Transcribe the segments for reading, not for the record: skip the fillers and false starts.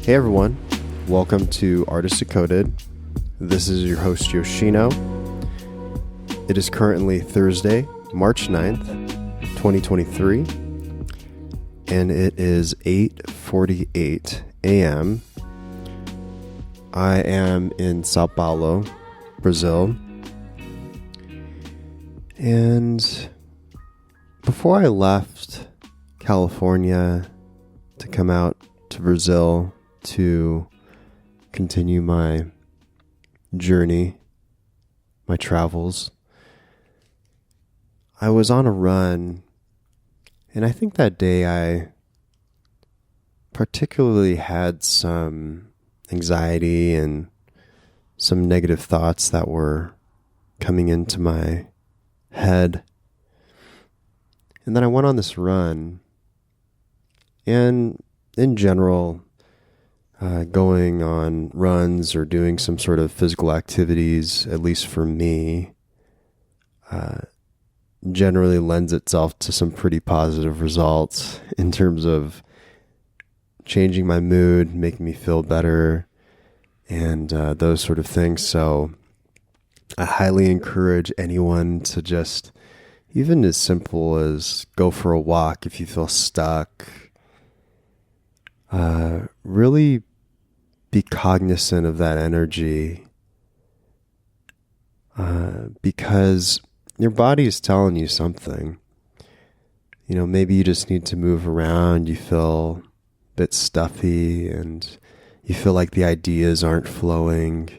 Hey everyone, welcome to Artist Decoded. This is your host Yoshino. It is currently Thursday, March 9th, 2023, and it is 8:48 a.m. I am in Sao Paulo, Brazil, and before I left California to come out to Brazil to continue my journey, my travels, I was on a run, and I think that day I particularly had some anxiety and some negative thoughts that were coming into my head. And then I went on this run, and in general, going on runs or doing some sort of physical activities, at least for me, generally lends itself to some pretty positive results in terms of changing my mood, making me feel better, and those sort of things. So I highly encourage anyone to just, even as simple as go for a walk if you feel stuck, really be cognizant of that energy, because your body is telling you something. You know, maybe you just need to move around. You feel a bit stuffy and you feel like the ideas aren't flowing.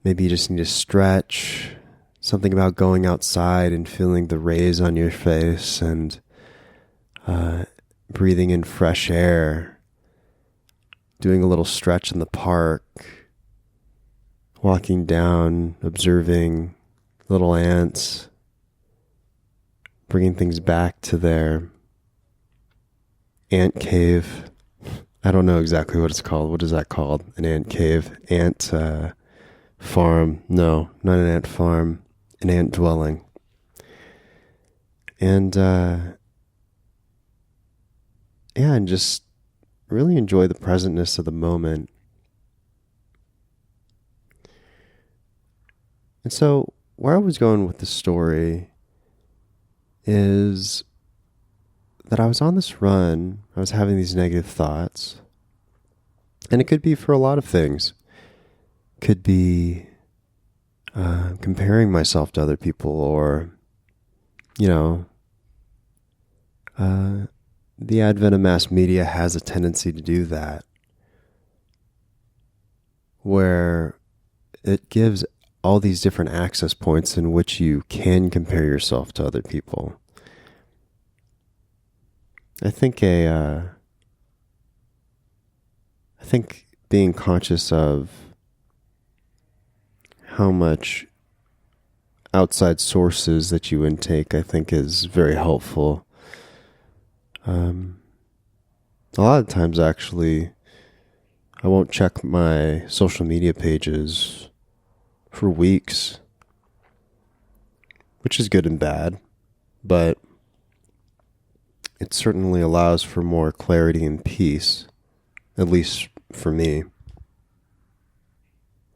Maybe you just need to stretch. Something about going outside and feeling the rays on your face and breathing in fresh air. Doing a little stretch in the park, walking down, observing little ants, bringing things back to their ant cave. I don't know exactly what it's called. What is that called? An ant cave? Ant farm? No, not an ant farm. An ant dwelling. And and just really enjoy the presentness of the moment. And so where I was going with the story is that I was on this run. I was having these negative thoughts. And it could be for a lot of things. Could be comparing myself to other people, or, the advent of mass media has a tendency to do that, where it gives all these different access points in which you can compare yourself to other people. I think being conscious of how much outside sources that you intake, I think, is very helpful. A lot of times, actually, I won't check my social media pages for weeks, which is good and bad, but it certainly allows for more clarity and peace, at least for me.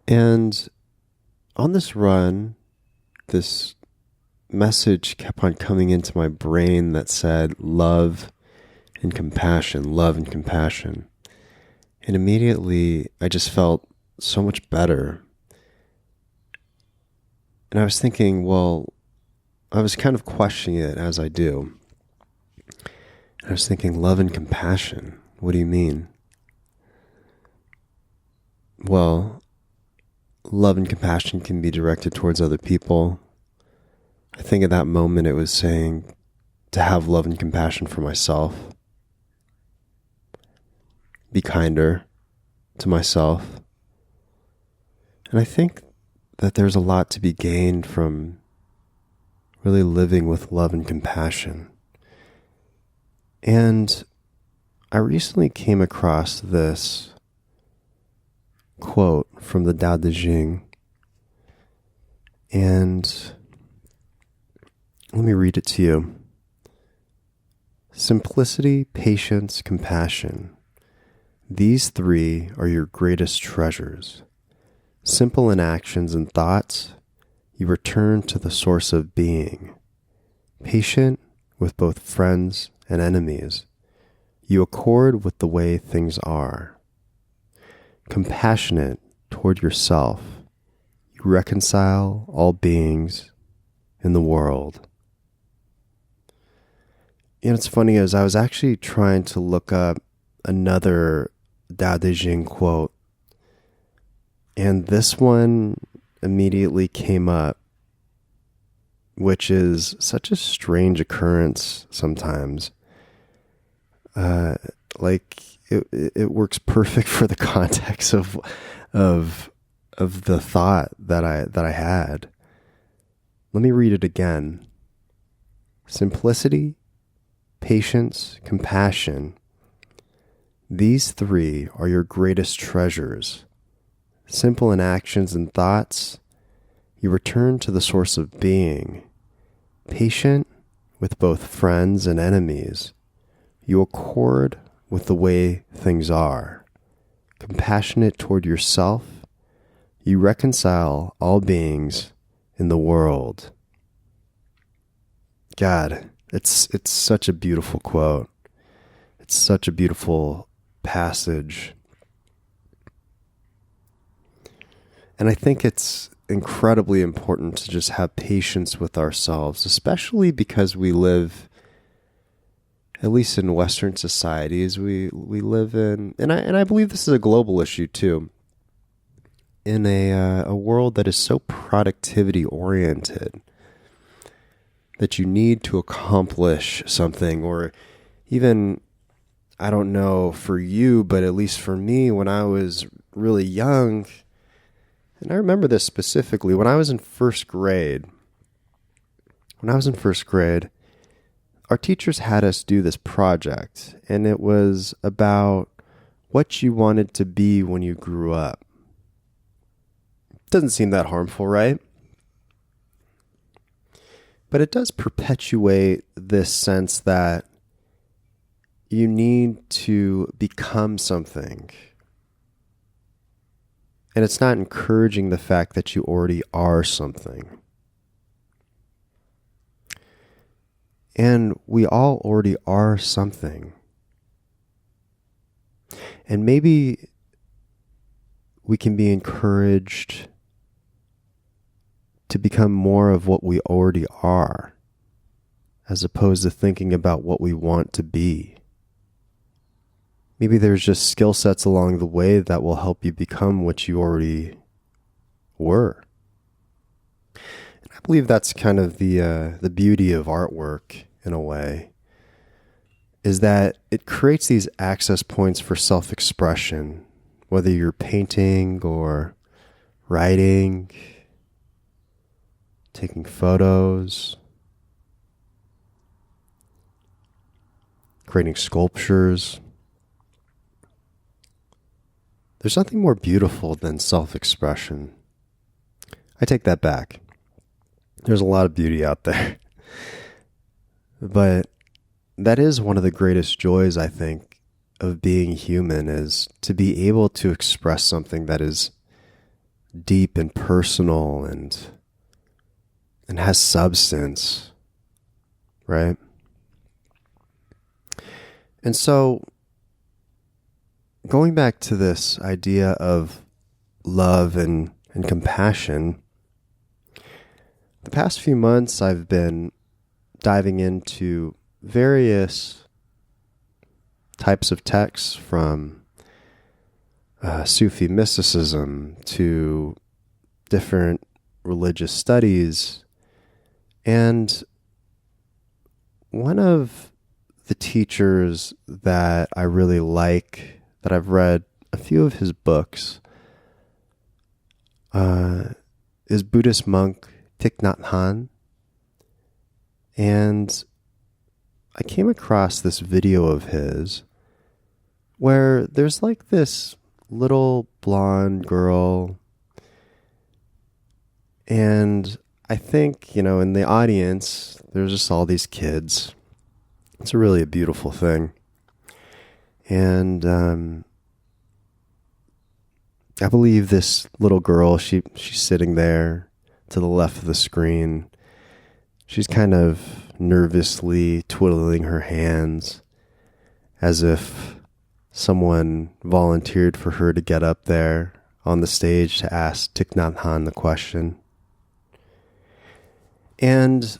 And on this run, this message kept on coming into my brain that said love and compassion, love and compassion. And immediately I just felt so much better. And I was thinking, well, I was kind of questioning it as I do. I was thinking, love and compassion, what do you mean? Well, love and compassion can be directed towards other people. I think at that moment it was saying to have love and compassion for myself. Be kinder to myself. And I think that there's a lot to be gained from really living with love and compassion. And I recently came across this quote from the Tao Te Ching, and let me read it to you. Simplicity, patience, compassion. These three are your greatest treasures. Simple in actions and thoughts, you return to the source of being. Patient with both friends and enemies, you accord with the way things are. Compassionate toward yourself, you reconcile all beings in the world. And it's funny, as I was actually trying to look up another Tao Te Ching quote, and this one immediately came up, which is such a strange occurrence sometimes. It works perfect for the context of the thought that I had. Let me read it again. Simplicity, patience, compassion. These three are your greatest treasures. Simple in actions and thoughts, you return to the source of being. Patient with both friends and enemies, you accord with the way things are. Compassionate toward yourself, you reconcile all beings in the world. God, it's such a beautiful quote. It's such a beautiful passage. And I think it's incredibly important to just have patience with ourselves, especially because we live, at least in Western societies, we live in, and I believe this is a global issue too, in a world that is so productivity oriented that you need to accomplish something. Or even, I don't know for you, but at least for me, when I was really young, and I remember this specifically, when I was in first grade, our teachers had us do this project, and it was about what you wanted to be when you grew up. Doesn't seem that harmful, right? But it does perpetuate this sense that you need to become something. And it's not encouraging the fact that you already are something. And we all already are something. And maybe we can be encouraged to become more of what we already are, as opposed to thinking about what we want to be. Maybe there's just skill sets along the way that will help you become what you already were. And I believe that's kind of the beauty of artwork, in a way, is that it creates these access points for self-expression, whether you're painting or writing, taking photos, creating sculptures. There's nothing more beautiful than self-expression. I take that back. There's a lot of beauty out there. But that is one of the greatest joys, I think, of being human, is to be able to express something that is deep and personal and has substance, right? And so, going back to this idea of love and compassion, the past few months I've been diving into various types of texts, from Sufi mysticism to different religious studies. And one of the teachers that I really like, that I've read a few of his books, is Buddhist monk Thich Nhat Hanh. And I came across this video of his where there's like this little blonde girl, and I think, in the audience, there's just all these kids. It's really a beautiful thing. And I believe this little girl, she's sitting there to the left of the screen. She's kind of nervously twiddling her hands as if someone volunteered for her to get up there on the stage to ask Thich Nhat Hanh the question. And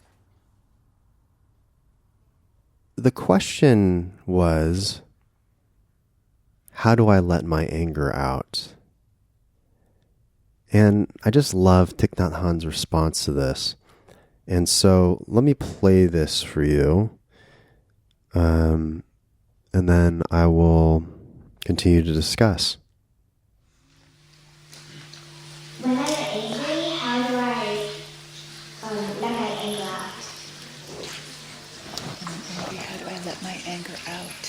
the question was, how do I let my anger out? And I just love Thich Nhat Hanh's response to this. And so let me play this for you. And then I will continue to discuss. When I get angry, how do I let my anger out? When I'm angry, how do I let my anger out?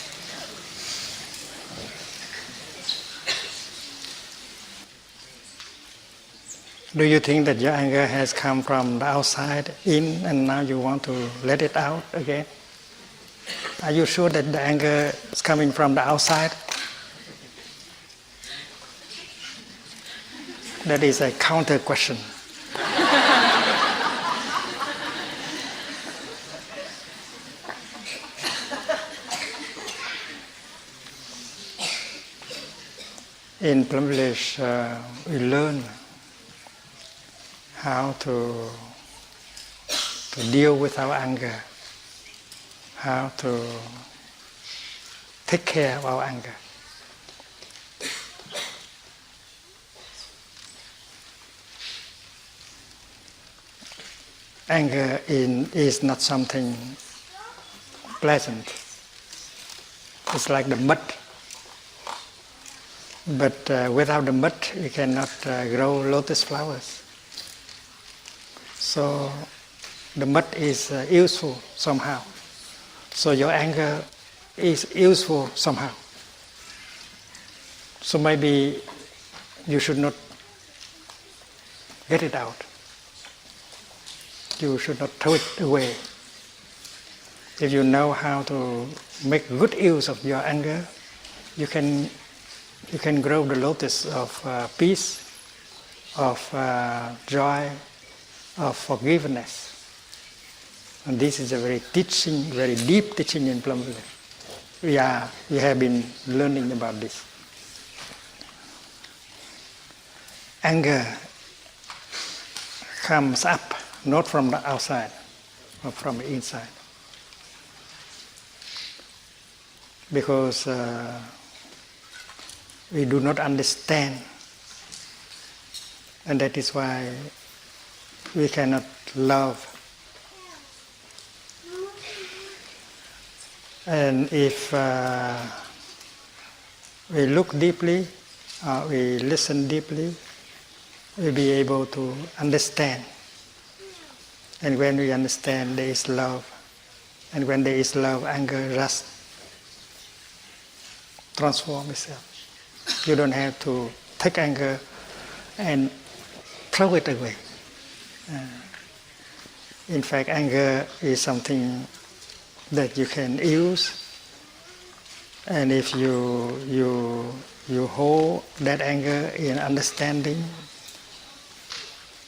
Do you think that your anger has come from the outside in and now you want to let it out again? Are you sure that the anger is coming from the outside? That is a counter question. In Plum Village, we learn how to deal with our anger, how to take care of our anger. Anger is not something pleasant. It's like the mud. But without the mud, you cannot grow lotus flowers. So the mud is useful somehow. So your anger is useful somehow. So maybe you should not get it out. You should not throw it away. If you know how to make good use of your anger, you can grow the lotus of peace, of joy, of forgiveness. And this is a very deep teaching in Plum Village. We have been learning about this. Anger comes up not from the outside, but from the inside. Because we do not understand, and that is why we cannot love. And if we look deeply, we listen deeply, we'll be able to understand. And when we understand, there is love. And when there is love, anger just transforms itself. You don't have to take anger and throw it away. In fact, anger is something that you can use, and if you hold that anger in understanding,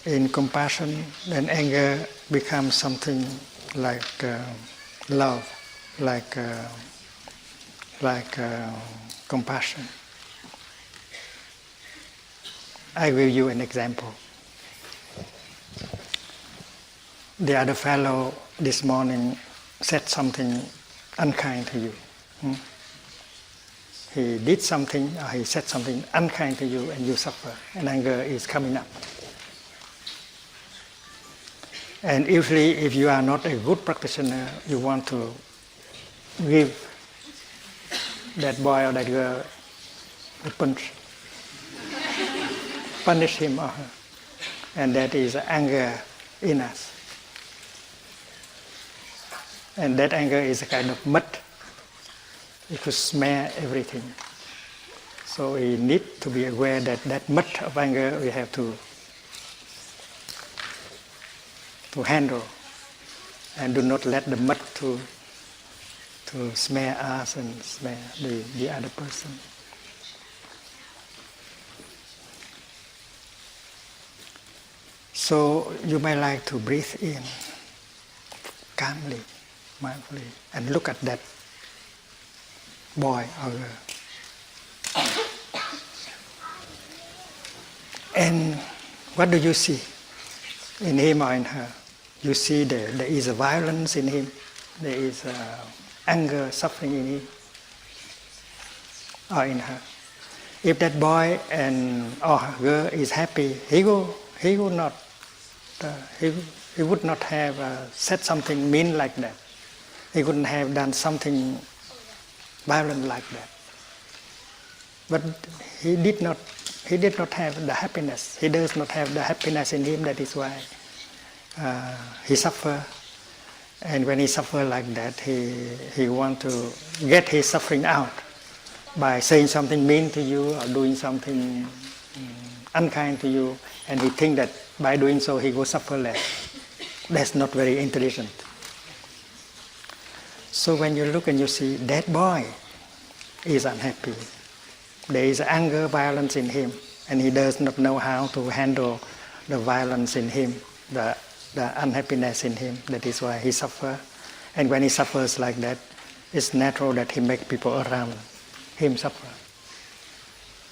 in compassion, then anger becomes something like love, like compassion. I will give you an example. The other fellow this morning said something unkind to you. He did something, or he said something unkind to you, and you suffer, and anger is coming up. And usually, if you are not a good practitioner, you want to give that boy or that girl a punch, punish him or her, and that is anger in us. And that anger is a kind of mud. It could smear everything. So we need to be aware that that mud of anger we have to handle, and do not let the mud to smear us and smear the other person. So you may like to breathe in calmly, mindfully, and look at that boy or girl. And what do you see in him or in her? You see there is a violence in him, there is anger, suffering in him or in her. If that boy and or girl is happy, he would not have said something mean like that. He wouldn't have done something violent like that. But he did not have the happiness. He does not have the happiness in him. That is why he suffer. And when he suffer like that, he want to get his suffering out by saying something mean to you or doing something unkind to you, and he think that by doing so he will suffer less. That's not very intelligent. So when you look and you see that boy is unhappy, there is anger, violence in him, and he does not know how to handle the violence in him, the unhappiness in him. That is why he suffers. And when he suffers like that, it's natural that he makes people around him suffer.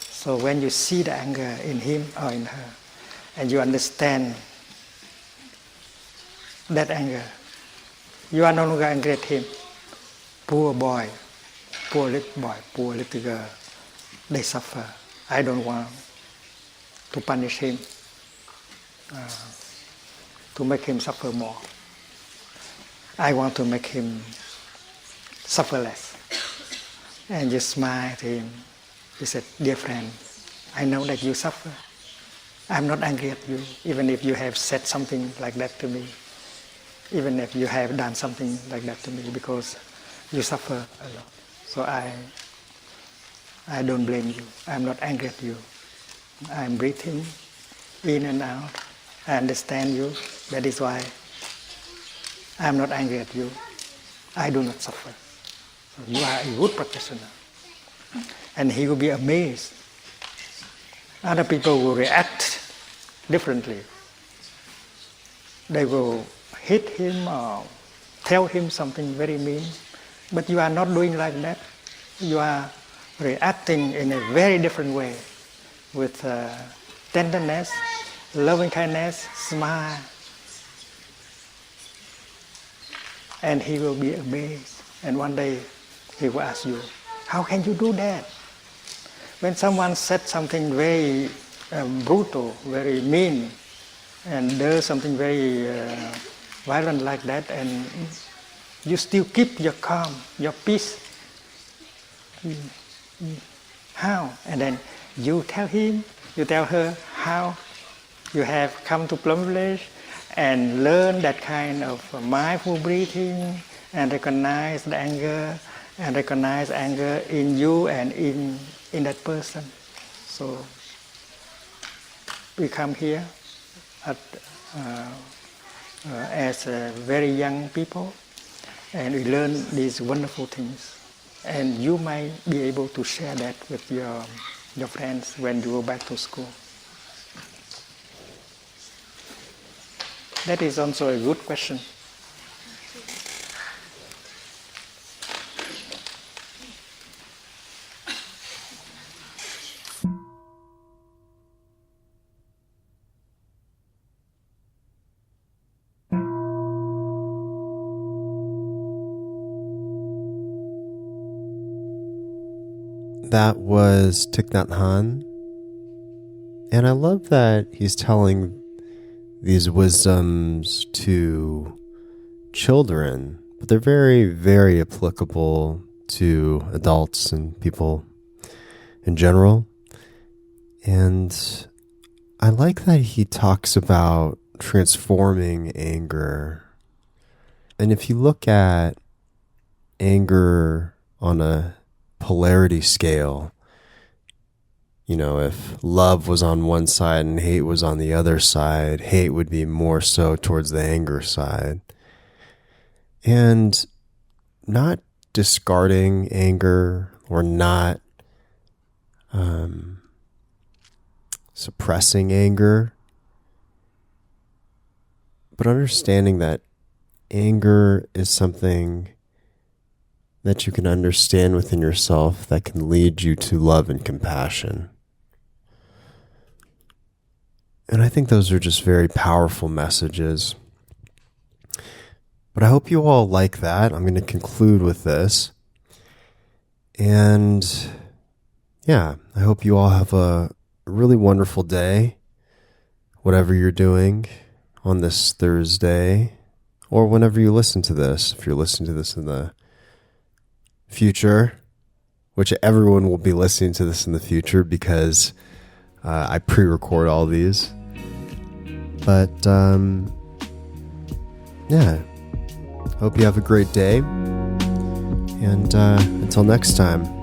So when you see the anger in him or in her, and you understand that anger, you are no longer angry at him. Poor boy, poor little boy, poor little girl, they suffer. I don't want to punish him, to make him suffer more. I want to make him suffer less. And you smile to him. You said, dear friend, I know that you suffer. I'm not angry at you, even if you have said something like that to me, even if you have done something like that to me, because you suffer a lot. So I don't blame you. I'm not angry at you. I'm breathing in and out. I understand you. That is why I'm not angry at you. I do not suffer. So you are a good practitioner. And he will be amazed. Other people will react differently. They will hit him or tell him something very mean. But you are not doing like that. You are reacting in a very different way, with tenderness, loving kindness, smile. And he will be amazed. And one day he will ask you, how can you do that? When someone said something very brutal, very mean, and does something very violent like that, and you still keep your calm, your peace. How? And then you tell him, you tell her how you have come to Plum Village and learn that kind of mindful breathing and recognize the anger and recognize anger in you and in that person. So we come here as very young people, and we learn these wonderful things. And you might be able to share that with your friends when you go back to school. That is also a good question. That was Thich Nhat Hanh. And I love that he's telling these wisdoms to children, but they're very, very applicable to adults and people in general. And I like that he talks about transforming anger. And if you look at anger on a polarity scale, you know, if love was on one side and hate was on the other side, hate would be more so towards the anger side. And not discarding anger or not suppressing anger, but understanding that anger is something that you can understand within yourself that can lead you to love and compassion. And I think those are just very powerful messages. But I hope you all like that. I'm going to conclude with this. And yeah, I hope you all have a really wonderful day, whatever you're doing on this Thursday, or whenever you listen to this. If you're listening to this in the future, which everyone will be listening to this in the future because I pre-record all these. But yeah, hope you have a great day. And until next time.